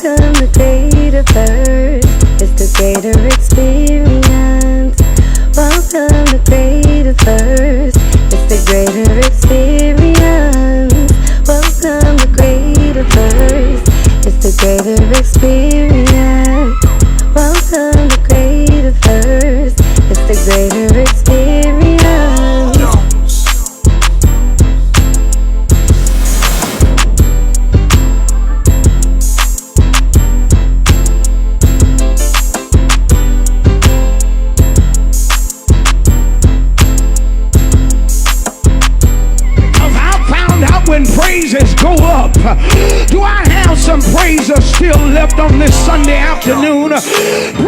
Welcome to Greater First. It's the greater experience. Welcome to Greater First. It's the greater experience. Welcome to Greater First. It's the greater experience. Welcome to Greater First. It's the greater experience. When praises go up, do I have some praisers still left on this Sunday afternoon?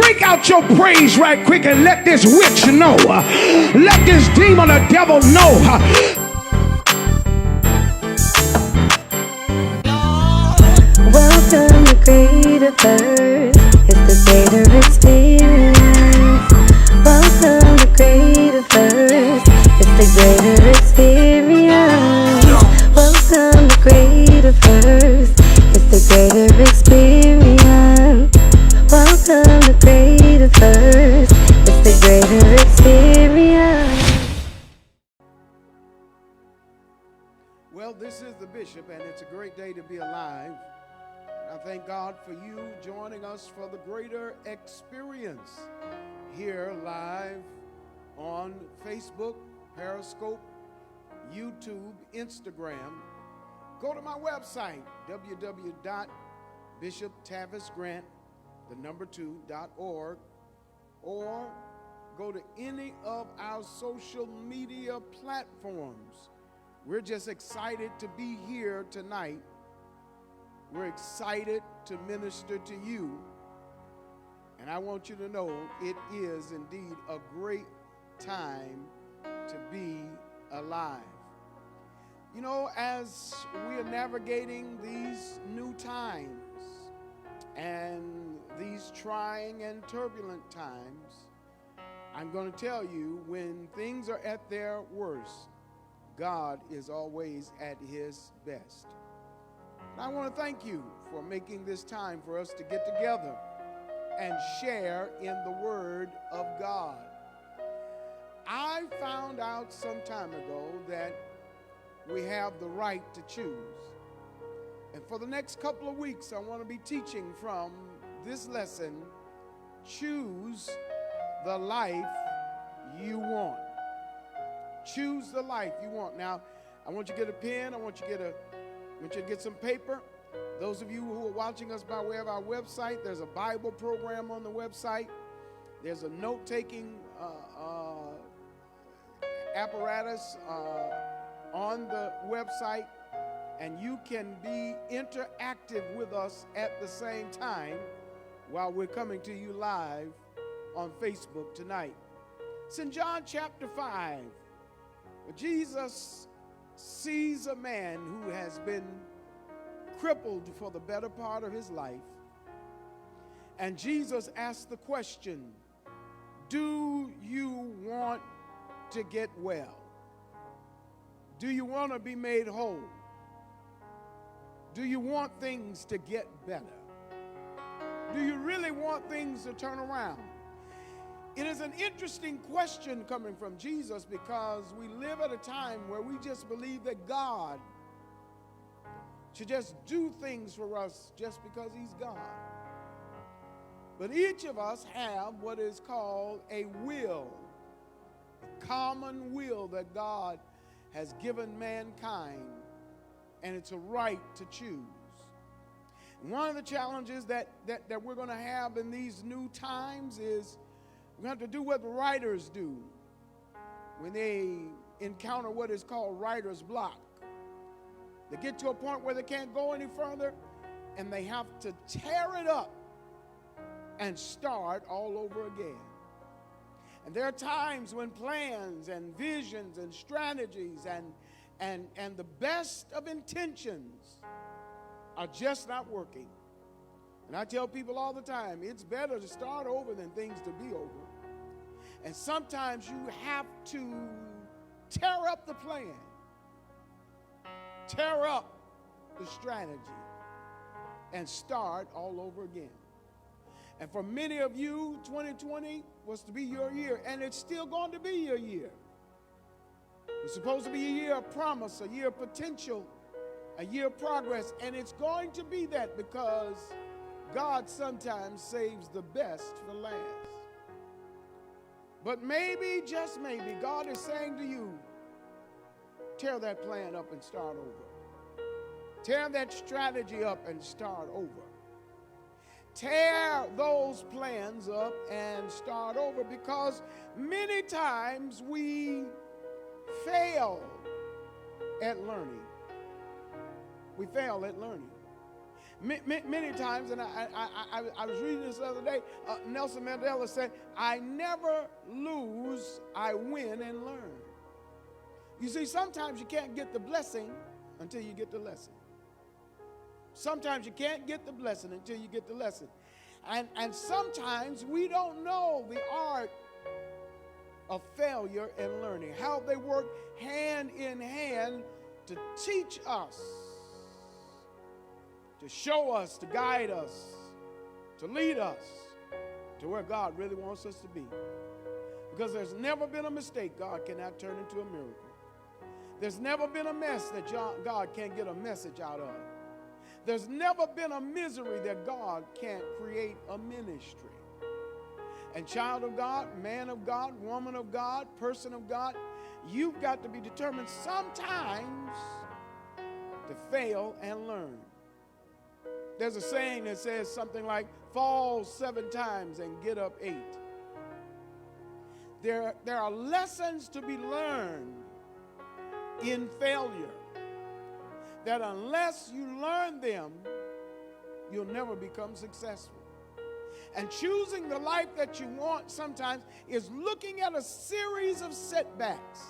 Break out your praise right quick and let this witch know, let this demon or devil know. Welcome to Greater First. It's the greater experience. Welcome to Greater First. It's the greater experience. Welcome to Greater First. It's the greater experience. Welcome to Greater First. It's the greater experience. Well, this is the Bishop, and it's a great day to be alive. I thank God for you joining us for the greater experience here live on Facebook, Periscope, YouTube, Instagram. Go to my website, www.bishoptavisgrant2.org, or go to any of our social media platforms. We're just excited to be here tonight. We're excited to minister to you. And I want you to know it is indeed a great time to be alive. You know, as we are navigating these new times and these trying and turbulent times, I'm going to tell you, when things are at their worst, God is always at his best. And I want to thank you for making this time for us to get together and share in the Word of God. I found out some time ago that we have the right to choose. And for the next couple of weeks, I want to be teaching from this lesson, Choose the Life You Want. Choose the life you want. Now, I want you to get a pen. I want you to get some paper. Those of you who are watching us by way of our website, there's a Bible program on the website. There's a note-taking apparatus on the website, and you can be interactive with us at the same time while we're coming to you live on Facebook tonight. It's in John chapter 5. Jesus sees a man who has been crippled for the better part of his life, and Jesus asks the question, do you want to get well? Do you want to be made whole? Do you want things to get better? Do you really want things to turn around? It is an interesting question coming from Jesus, because we live at a time where we just believe that God should just do things for us just because he's God. But each of us have what is called a will, a common will that God has given mankind, and it's a right to choose. And one of the challenges that we're going to have in these new times is we have to do what writers do when they encounter what is called writer's block. They get to a point where they can't go any further, and they have to tear it up and start all over again. And there are times when plans and visions and strategies and the best of intentions are just not working. And I tell people all the time, it's better to start over than things to be over. And sometimes you have to tear up the plan, tear up the strategy, and start all over again. And for many of you, 2020 was to be your year, and it's still going to be your year. It's supposed to be a year of promise, a year of potential, a year of progress, and it's going to be that because God sometimes saves the best for last. But maybe, just maybe, God is saying to you, tear that plan up and start over. Tear that strategy up and start over. Tear those plans up and start over, because many times we fail at learning. We fail at learning. Many times, and I was reading this the other day, Nelson Mandela said, I never lose, I win and learn. You see, sometimes you can't get the blessing until you get the lesson. Sometimes you can't get the blessing until you get the lesson. And sometimes we don't know the art of failure and learning, how they work hand in hand to teach us, to show us, to guide us, to lead us to where God really wants us to be. Because there's never been a mistake God cannot turn into a miracle. There's never been a mess that God can't get a message out of. There's never been a misery that God can't create a ministry. And child of God, man of God, woman of God, person of God, you've got to be determined sometimes to fail and learn. There's a saying that says something like, fall 7 times and get up 8. There are lessons to be learned in failure that unless you learn them, you'll never become successful. And choosing the life that you want sometimes is looking at a series of setbacks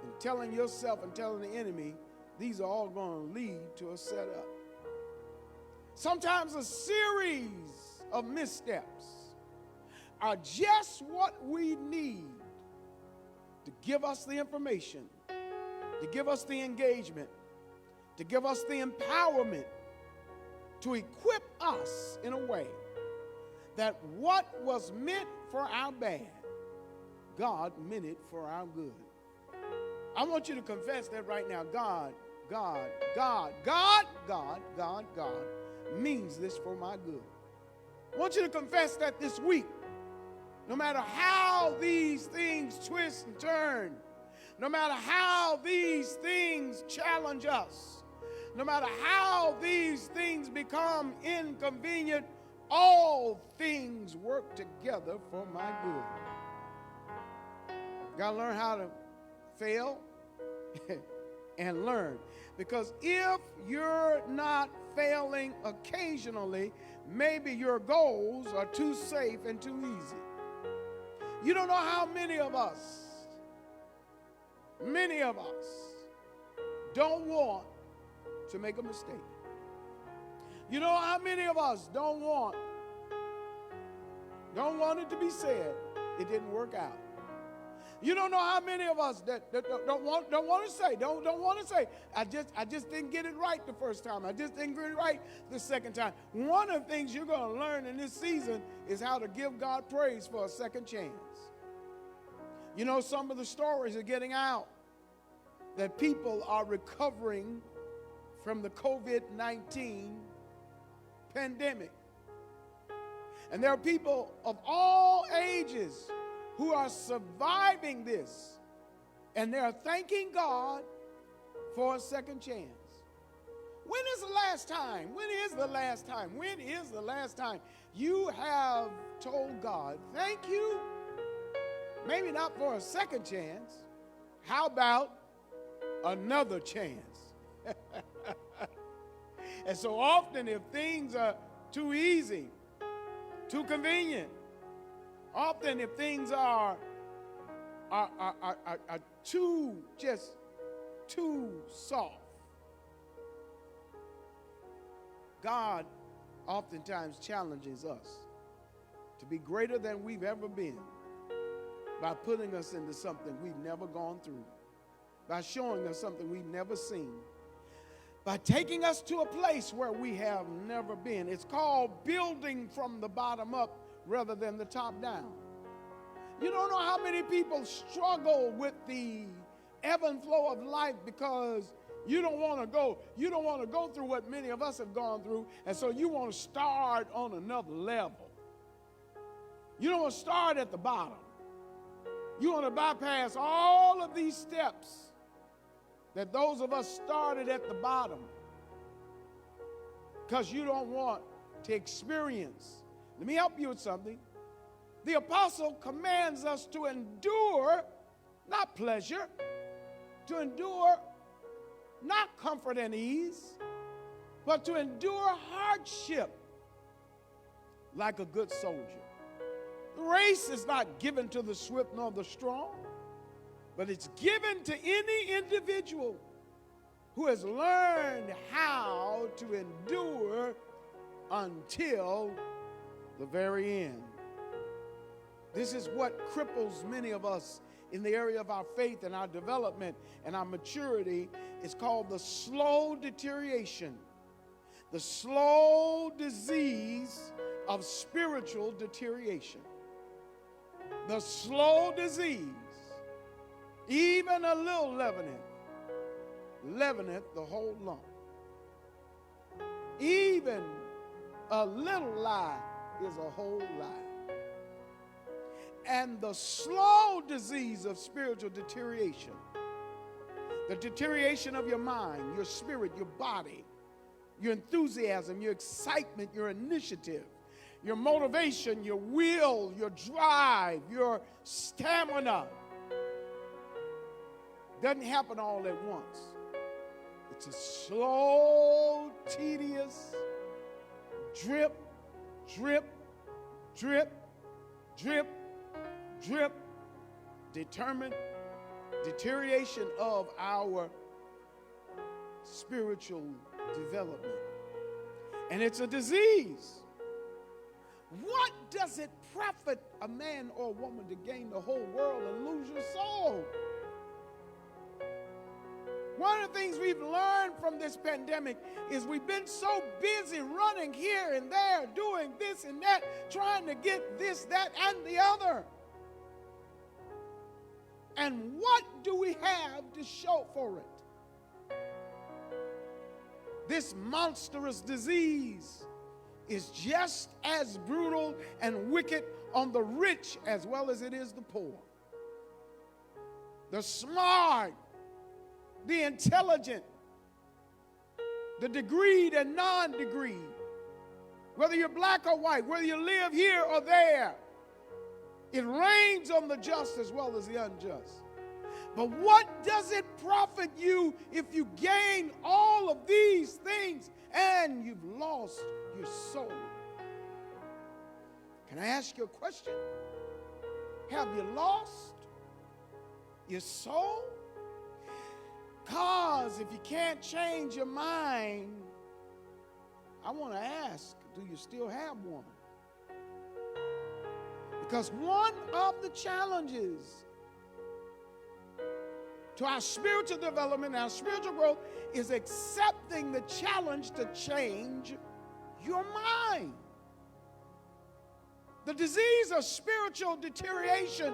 and telling yourself and telling the enemy, these are all going to lead to a setup. Sometimes a series of missteps are just what we need to give us the information, to give us the engagement, to give us the empowerment, to equip us in a way that what was meant for our bad, God meant it for our good. I want you to confess that right now. God means this for my good. I want you to confess that this week. No matter how these things twist and turn, no matter how these things challenge us, no matter how these things become inconvenient, all things work together for my good. Got to learn how to fail and learn. Because if you're not failing occasionally, maybe your goals are too safe and too easy. You don't know how many of us don't want to make a mistake. You know how many of us don't want it to be said it didn't work out. You don't know how many of us that don't want to say, I just didn't get it right the first time. I just didn't get it right the second time. One of the things you're going to learn in this season is how to give God praise for a second chance. You know, some of the stories are getting out that people are recovering from the COVID-19 pandemic. And there are people of all ages who are surviving this, and they're thanking God for a second chance. When is the last time you have told God, thank you, maybe not for a second chance, how about another chance? And so often if things are too easy, too convenient, often if things are too soft, God oftentimes challenges us to be greater than we've ever been by putting us into something we've never gone through, by showing us something we've never seen. by taking us to a place where we have never been. It's called building from the bottom up rather than the top down. You don't know how many people struggle with the ebb and flow of life because you don't want to go through what many of us have gone through, and so you want to start on another level. You don't want to start at the bottom. You want to bypass all of these steps that those of us started at the bottom because you don't want to experience. Let me help you with something. The apostle commands us to endure, not pleasure, to endure not comfort and ease, but to endure hardship like a good soldier. The race is not given to the swift nor the strong, but it's given to any individual who has learned how to endure until the very end. This is what cripples many of us in the area of our faith and our development and our maturity. It's called the slow deterioration, the slow disease of spiritual deterioration. The slow disease, even a little leaveneth the whole lump. Even a little lie is a whole lie. And the slow disease of spiritual deterioration, the deterioration of your mind, your spirit, your body, your enthusiasm, your excitement, your initiative, your motivation, your will, your drive, your stamina, doesn't happen all at once. It's a slow, tedious drip, drip, drip, drip, drip, determined deterioration of our spiritual development. And it's a disease. What does it profit a man or a woman to gain the whole world and lose your soul? One of the things we've learned from this pandemic is we've been so busy running here and there, doing this and that, trying to get this, that, and the other. And what do we have to show for it? This monstrous disease is just as brutal and wicked on the rich as well as it is the poor. The smart, the intelligent, the degreed and non-degreed, whether you're black or white, whether you live here or there, it rains on the just as well as the unjust. But what does it profit you if you gain all of these things and you've lost your soul? Can I ask you a question? Have you lost your soul? Because if you can't change your mind, I want to ask, do you still have one? Because one of the challenges to our spiritual development, our spiritual growth, is accepting the challenge to change your mind. The disease of spiritual deterioration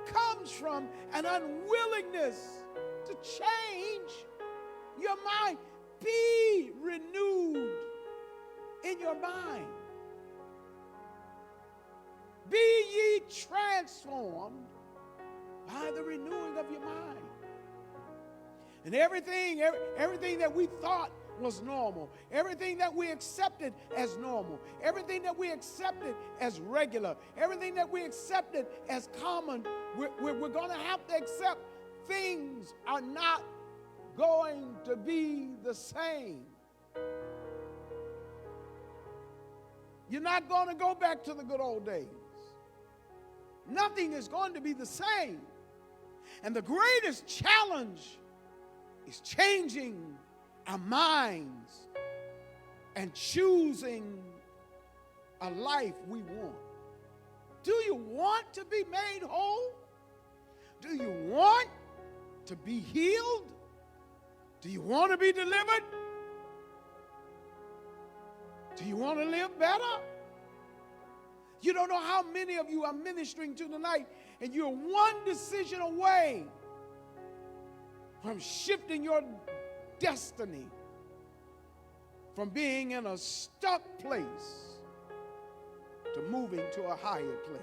comes from an unwillingness to change your mind. Be renewed in your mind. Be ye transformed by the renewing of your mind. And everything that we thought was normal, everything that we accepted as normal, everything that we accepted as regular, everything that we accepted as common, we're going to have to accept things are not going to be the same. You're not going to go back to the good old days. Nothing is going to be the same. And the greatest challenge is changing our minds and choosing a life we want. Do you want to be made whole? Do you want to be healed? Do you want to be delivered? Do you want to live better? You don't know how many of you are ministering to tonight, and you're one decision away from shifting your destiny from being in a stuck place to moving to a higher place.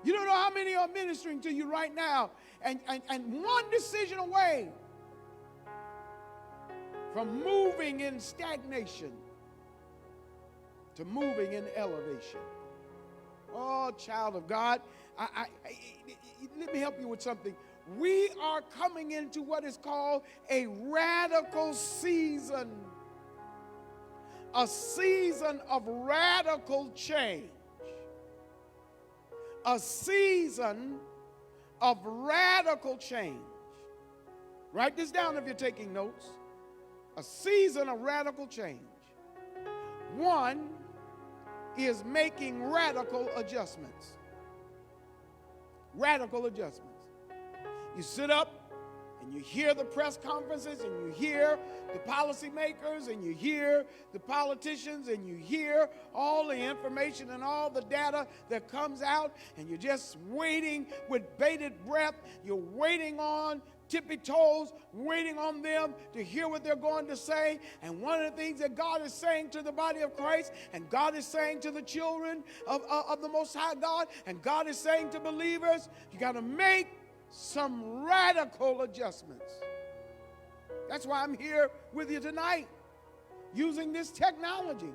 You don't know how many are ministering to you right now, and one decision away from moving in stagnation to moving in elevation. Oh, child of God, let me help you with something. We are coming into what is called a radical season. A season of radical change. A season of radical change. Write this down if you're taking notes. A season of radical change. One is making radical adjustments. Radical adjustments. You sit up and you hear the press conferences, and you hear the policymakers, and you hear the politicians, and you hear all the information and all the data that comes out, and you're just waiting with bated breath. You're waiting on tippy toes, waiting on them to hear what they're going to say. And one of the things that God is saying to the body of Christ, and God is saying to the children of the Most High God, and God is saying to believers, you got to make some radical adjustments. That's why I'm here with you tonight, using this technology,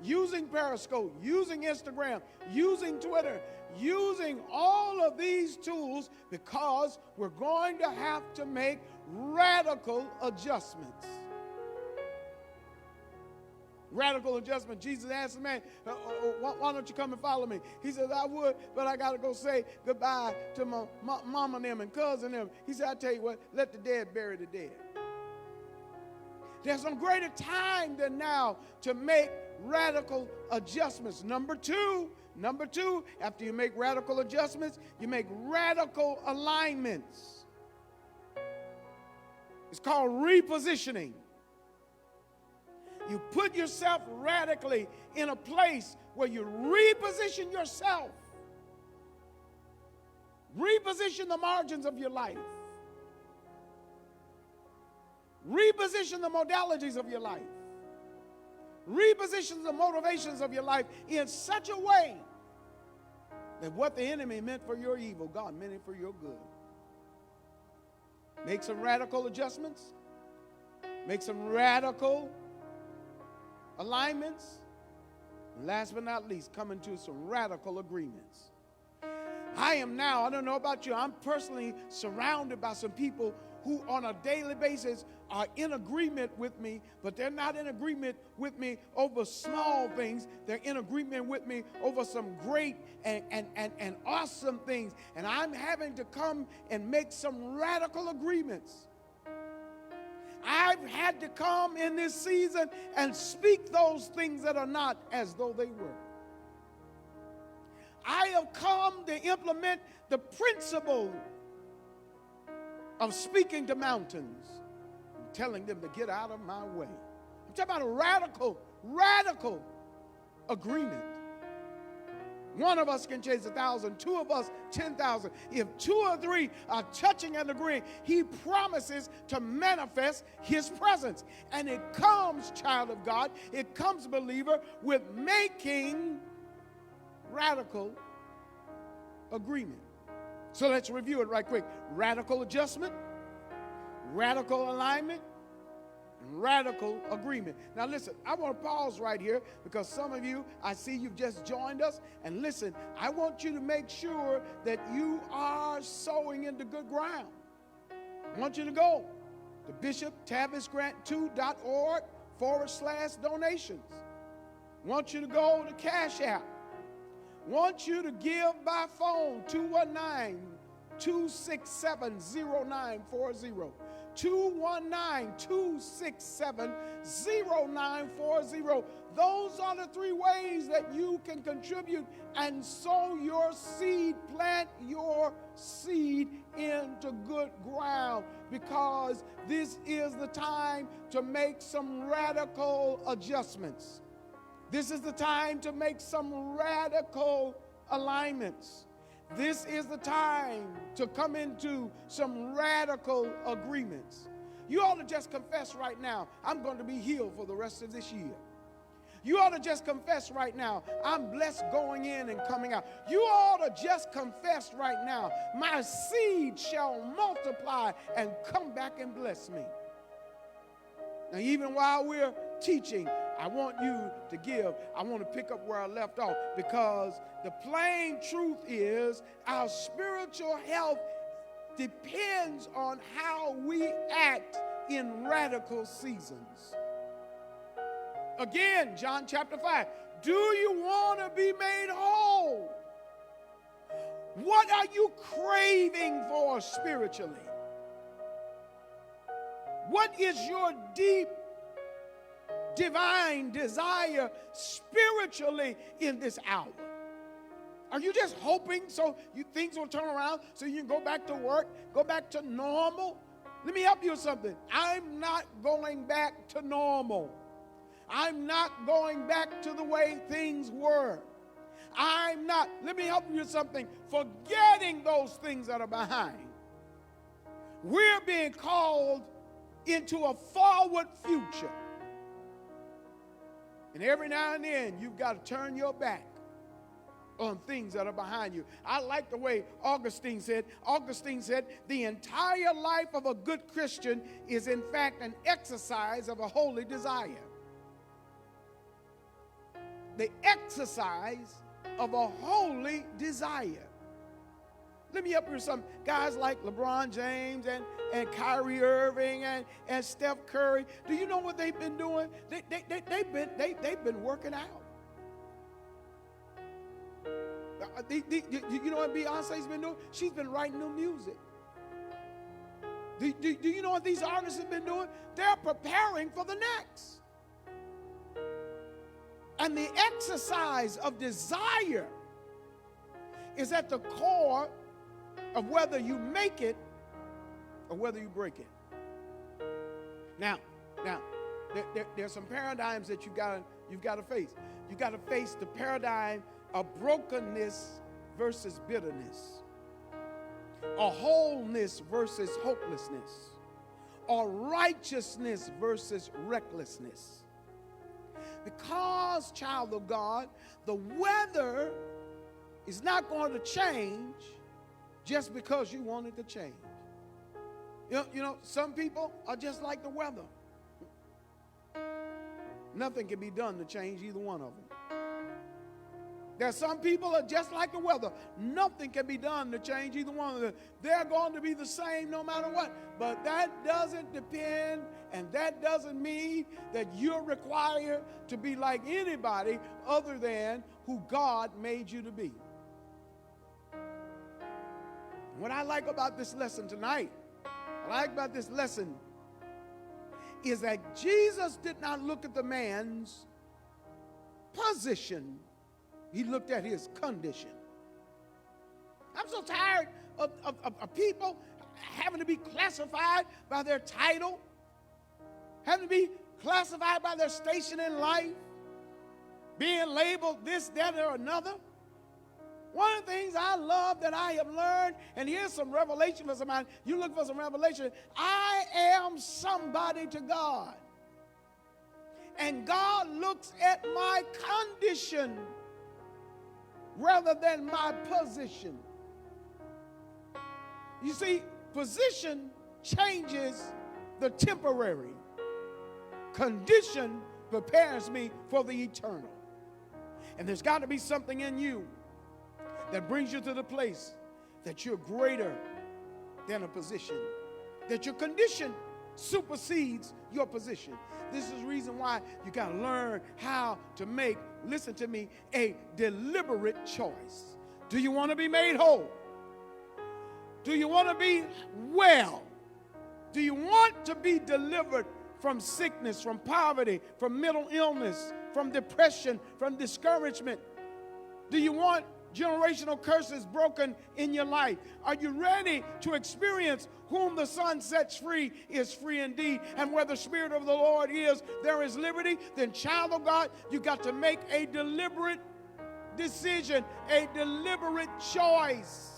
using Periscope, using Instagram, using Twitter, using all of these tools, because we're going to have to make radical adjustments. Radical adjustment. Jesus asked the man, why don't you come and follow me? He said, I would, but I got to go say goodbye to my mama and them and cousin them. He said, I tell you what, let the dead bury the dead. There's no greater time than now to make radical adjustments. Number two, after you make radical adjustments, you make radical alignments. It's called repositioning. You put yourself radically in a place where you reposition yourself. Reposition the margins of your life. Reposition the modalities of your life. Reposition the motivations of your life in such a way that what the enemy meant for your evil, God meant it for your good. Make some radical adjustments. Make some radical alignments. And last but not least, come into some radical agreements. I don't know about you, I'm personally surrounded by some people who on a daily basis are in agreement with me, but they're not in agreement with me over small things. They're in agreement with me over some great and awesome things. And I'm having to come and make some radical agreements. I've had to come in this season and speak those things that are not as though they were. I have come to implement the principle of speaking to mountains and telling them to get out of my way. I'm talking about a radical agreement. One of us can chase 1,000, two of us 10,000. If 2 or 3 are touching and agreeing, he promises to manifest his presence. And it comes, child of God, it comes, believer, with making radical agreement. So let's review it right quick. Radical adjustment, radical alignment, and radical agreement. Now listen, I want to pause right here because some of you, I see you've just joined us. And listen, I want you to make sure that you are sowing into good ground. I want you to go to bishoptavisgrant2.org/donations. I want you to go to Cash App. Want you to give by phone, 219-267-0940. 219-267-0940. Those are the three ways that you can contribute and sow your seed, plant your seed into good ground, because this is the time to make some radical adjustments. This is the time to make some radical alignments. This is the time to come into some radical agreements. You ought to just confess right now, I'm going to be healed for the rest of this year. You ought to just confess right now, I'm blessed going in and coming out. You ought to just confess right now, my seed shall multiply and come back and bless me. Now, even while we're teaching, I want you to give. I want to pick up where I left off, because the plain truth is our spiritual health depends on how we act in radical seasons. Again, John chapter 5. Do you want to be made whole? What are you craving for spiritually? What is your deep divine desire spiritually in this hour? Are you just hoping so things will turn around so you can go back to work, go back to normal? Let me help you with something. I'm not going back to normal. I'm not going back to the way things were. I'm not, let me help you with something, forgetting those things that are behind. We're being called into a forward future. And every now and then, you've got to turn your back on things that are behind you. I like the way Augustine said, the entire life of a good Christian is in fact an exercise of a holy desire. The exercise of a holy desire. Let me help you with some guys like LeBron James and Kyrie Irving and Steph Curry. Do you know what they've been doing? They've been working out. You know what Beyonce's been doing? She's been writing new music. Do you know what these artists have been doing? They're preparing for the next. And the exercise of desire is at the core of whether you make it or whether you break it. Now, there's some paradigms that you've got to face. You've got to face the paradigm of brokenness versus bitterness, or wholeness versus hopelessness, or righteousness versus recklessness. Because, child of God, the weather is not going to change just because you want it to change. You know, some people are just like the weather. Nothing can be done to change either one of them. There are some people that are just like the weather. Nothing can be done to change either one of them. They're going to be the same no matter what. But that doesn't depend, and that doesn't mean that you're required to be like anybody other than who God made you to be. What I like about this lesson tonight, is that Jesus did not look at the man's position. He looked at his condition. I'm so tired of people having to be classified by their title, having to be classified by their station in life, being labeled this, that, or another. One of the things I love that I have learned, and here's some revelation for somebody. You look for some revelation. I am somebody to God. And God looks at my condition rather than my position. You see, position changes the temporary. Condition prepares me for the eternal. And there's got to be something in you that brings you to the place that you're greater than a position, that your condition supersedes your position. This is the reason why you got to learn how to make, listen to me, a deliberate choice. Do you want to be made whole? Do you want to be well? Do you want to be delivered from sickness, from poverty, from mental illness, from depression, from discouragement? Do you want generational curses broken in your life? Are you ready to experience whom the Son sets free is free indeed? And where the Spirit of the Lord is, there is liberty. Then, child of God, you got to make a deliberate decision, a deliberate choice.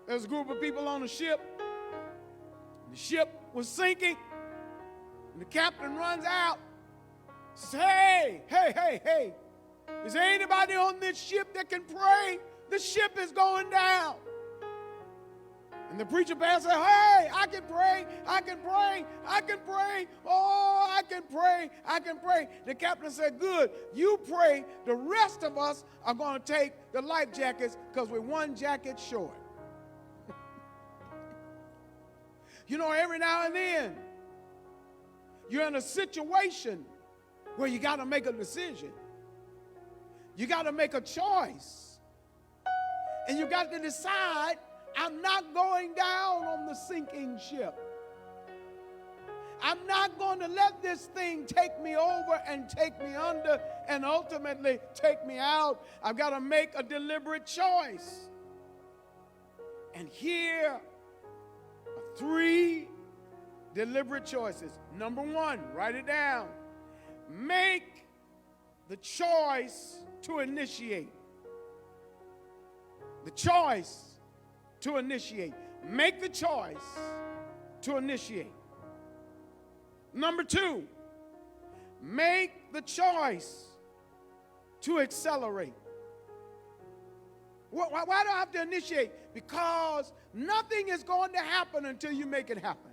There's a group of people on a ship. The ship was sinking, and the captain runs out. Says, hey, is there anybody on this ship that can pray? The ship is going down. And the preacher pastor said, hey, I can pray. Oh, I can pray. The captain said, good, you pray. The rest of us are going to take the life jackets because we're one jacket short. You know, every now and then, you're in a situation where you got to make a decision. You got to make a choice. And you got to decide, I'm not going down on the sinking ship. I'm not going to let this thing take me over and take me under and ultimately take me out. I've got to make a deliberate choice. And here are 3 deliberate choices. Number 1, write it down. Make the choice to initiate. The choice to initiate. Make the choice to initiate. Number 2, make the choice to accelerate. Why do I have to initiate? Because nothing is going to happen until you make it happen.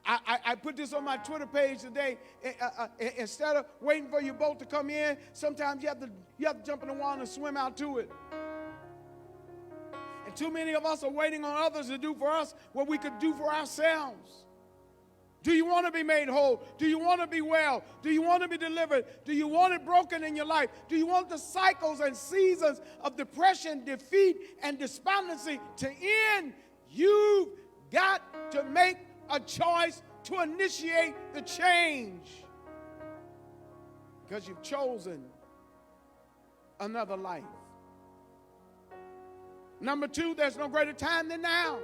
I put this on my Twitter page today. Instead of waiting for your boat to come in, sometimes you have to jump in the water and swim out to it. And too many of us are waiting on others to do for us what we could do for ourselves. Do you want to be made whole? Do you want to be well? Do you want to be delivered? Do you want it broken in your life? Do you want the cycles and seasons of depression, defeat, and despondency to end? You've got to make a choice to initiate the change, because you've chosen another life. Number 2, there's no greater time than now.